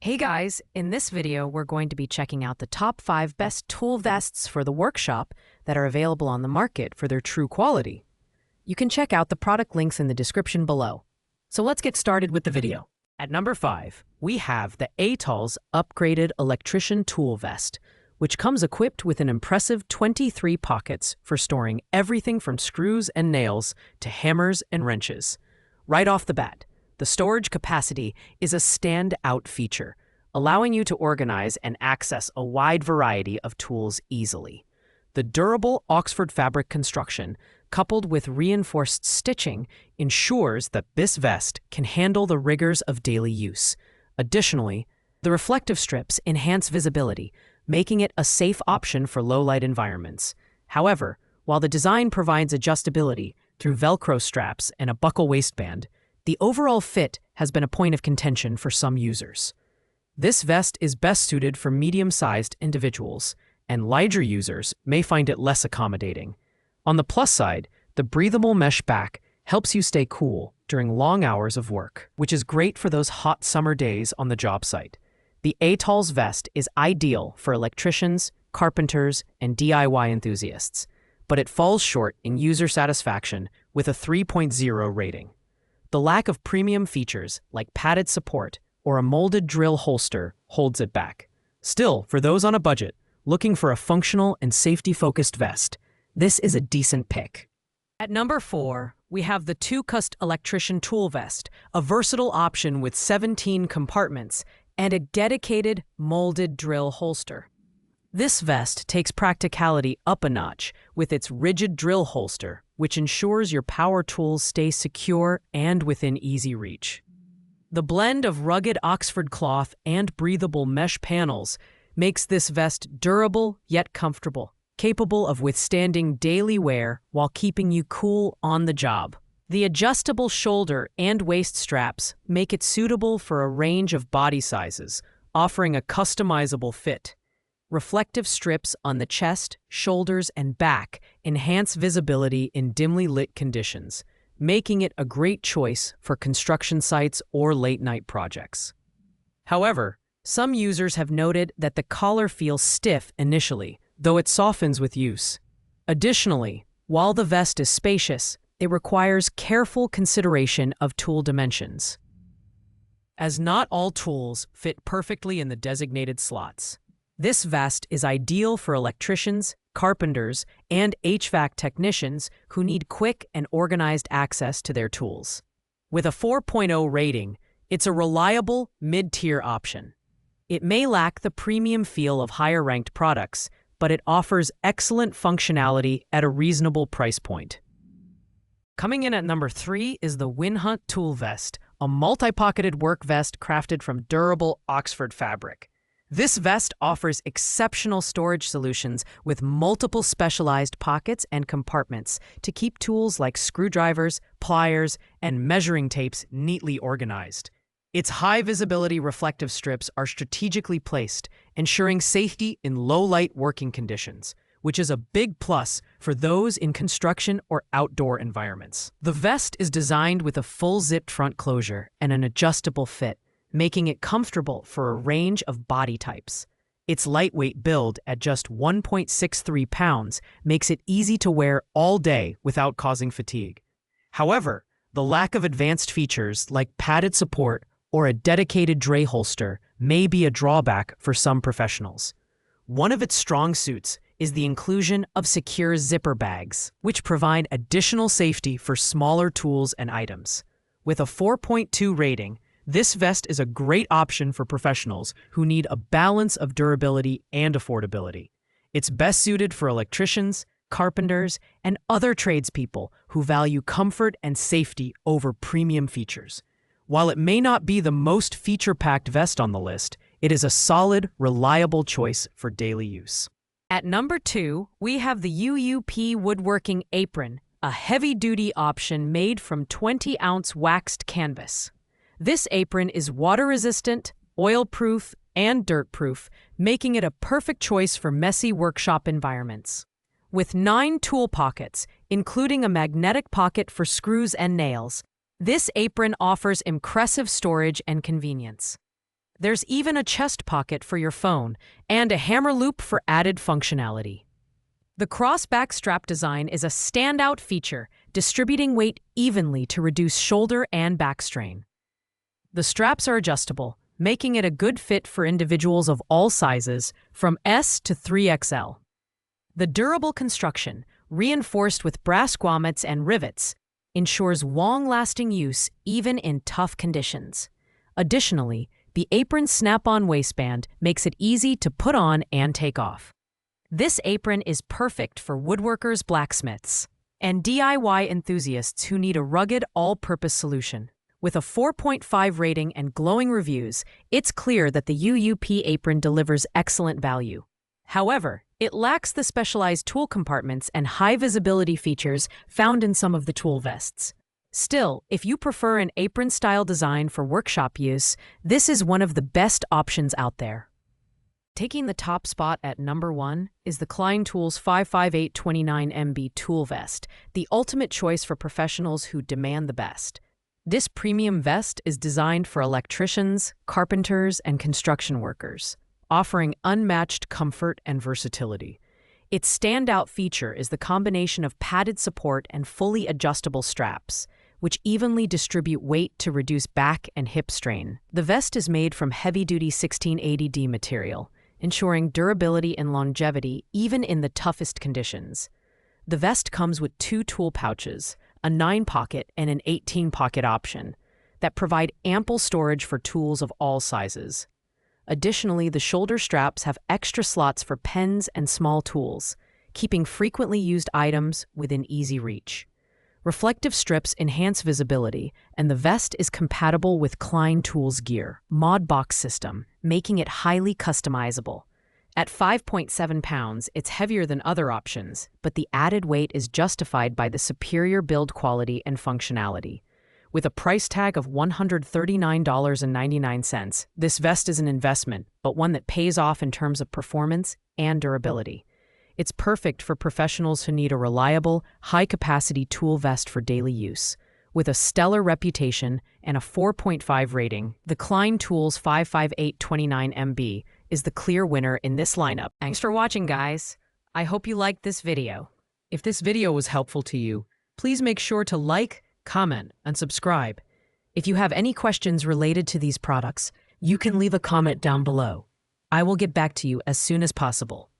Hey guys, in this video we're going to be checking out the top 5 best tool vests for the workshop that are available on the market for their true quality. You can check out the product links in the description below. So let's get started with the video. At number 5, we have the Tools upgraded Electrician tool vest, which comes equipped with an impressive 23 pockets for storing everything from screws and nails to hammers and wrenches. Right off the bat, the storage capacity is a standout feature, allowing you to organize and access a wide variety of tools easily. The durable Oxford fabric construction, coupled with reinforced stitching, ensures that this vest can handle the rigors of daily use. Additionally, the reflective strips enhance visibility, making it a safe option for low-light environments. However, while the design provides adjustability through Velcro straps and a buckle waistband, the overall fit has been a point of contention for some users. This vest is best suited for medium-sized individuals, and larger users may find it less accommodating. On the plus side, the breathable mesh back helps you stay cool during long hours of work, which is great for those hot summer days on the job site. The Tools vest is ideal for electricians, carpenters, and DIY enthusiasts, but it falls short in user satisfaction with a 3.0 rating. The lack of premium features like padded support or a molded drill holster holds it back. Still, for those on a budget looking for a functional and safety-focused vest, this is a decent pick. At number 4, we have the TwoCust Electrician tool vest, a versatile option with 17 compartments and a dedicated molded drill holster. This vest takes practicality up a notch with its rigid drill holster, which ensures your power tools stay secure and within easy reach. The blend of rugged Oxford cloth and breathable mesh panels makes this vest durable yet comfortable, capable of withstanding daily wear while keeping you cool on the job. The adjustable shoulder and waist straps make it suitable for a range of body sizes, offering a customizable fit. Reflective strips on the chest, shoulders, and back enhance visibility in dimly lit conditions, making it a great choice for construction sites or late-night projects. However, some users have noted that the collar feels stiff initially, though it softens with use. Additionally, while the vest is spacious, it requires careful consideration of tool dimensions, as not all tools fit perfectly in the designated slots. This vest is ideal for electricians, carpenters, and HVAC technicians who need quick and organized access to their tools. With a 4.0 rating, it's a reliable, mid-tier option. It may lack the premium feel of higher-ranked products, but it offers excellent functionality at a reasonable price point. Coming in at number 3 is the Winhunt tool vest, a multi-pocketed work vest crafted from durable Oxford fabric. This vest offers exceptional storage solutions with multiple specialized pockets and compartments to keep tools like screwdrivers, pliers, and measuring tapes neatly organized. Its high-visibility reflective strips are strategically placed, ensuring safety in low-light working conditions, which is a big plus for those in construction or outdoor environments. The vest is designed with a full zipped front closure and an adjustable fit, making it comfortable for a range of body types. Its lightweight build at just 1.63 pounds makes it easy to wear all day without causing fatigue. However, the lack of advanced features like padded support or a dedicated dray holster may be a drawback for some professionals. One of its strong suits is the inclusion of secure zipper bags, which provide additional safety for smaller tools and items. With a 4.2 rating, this vest is a great option for professionals who need a balance of durability and affordability. It's best suited for electricians, carpenters, and other tradespeople who value comfort and safety over premium features. While it may not be the most feature-packed vest on the list, it is a solid, reliable choice for daily use. At number 2, we have the UUP Woodworking apron, a heavy-duty option made from 20-ounce waxed canvas. This apron is water-resistant, oil-proof, and dirt-proof, making it a perfect choice for messy workshop environments. With 9 tool pockets, including a magnetic pocket for screws and nails, this apron offers impressive storage and convenience. There's even a chest pocket for your phone and a hammer loop for added functionality. The cross-back strap design is a standout feature, distributing weight evenly to reduce shoulder and back strain. The straps are adjustable, making it a good fit for individuals of all sizes, from S to 3XL. The durable construction, reinforced with brass grommets and rivets, ensures long-lasting use even in tough conditions. Additionally, the apron snap-on waistband makes it easy to put on and take off. This apron is perfect for woodworkers, blacksmiths, and DIY enthusiasts who need a rugged, all-purpose solution. With a 4.5 rating and glowing reviews, it's clear that the UUP apron delivers excellent value. However, it lacks the specialized tool compartments and high-visibility features found in some of the tool vests. Still, if you prefer an apron-style design for workshop use, this is one of the best options out there. Taking the top spot at number 1 is the Klein Tools 55829MB Tool Vest, the ultimate choice for professionals who demand the best. This premium vest is designed for electricians, carpenters, and construction workers, offering unmatched comfort and versatility. Its standout feature is the combination of padded support and fully adjustable straps, which evenly distribute weight to reduce back and hip strain. The vest is made from heavy-duty 1680D material, ensuring durability and longevity even in the toughest conditions. The vest comes with 2 tool pouches, a 9-pocket and an 18-pocket option, that provide ample storage for tools of all sizes. Additionally, the shoulder straps have extra slots for pens and small tools, keeping frequently used items within easy reach. Reflective strips enhance visibility, and the vest is compatible with Klein Tools gear, mod box system, making it highly customizable. At 5.7 pounds, it's heavier than other options, but the added weight is justified by the superior build quality and functionality. With a price tag of $139.99, this vest is an investment, but one that pays off in terms of performance and durability. It's perfect for professionals who need a reliable, high-capacity tool vest for daily use. With a stellar reputation and a 4.5 rating, the Klein Tools 55829MB is the clear winner in this lineup. Thanks for watching, guys. I hope you liked this video. If this video was helpful to you, please make sure to like, comment, and subscribe. If you have any questions related to these products, you can leave a comment down below. I will get back to you as soon as possible.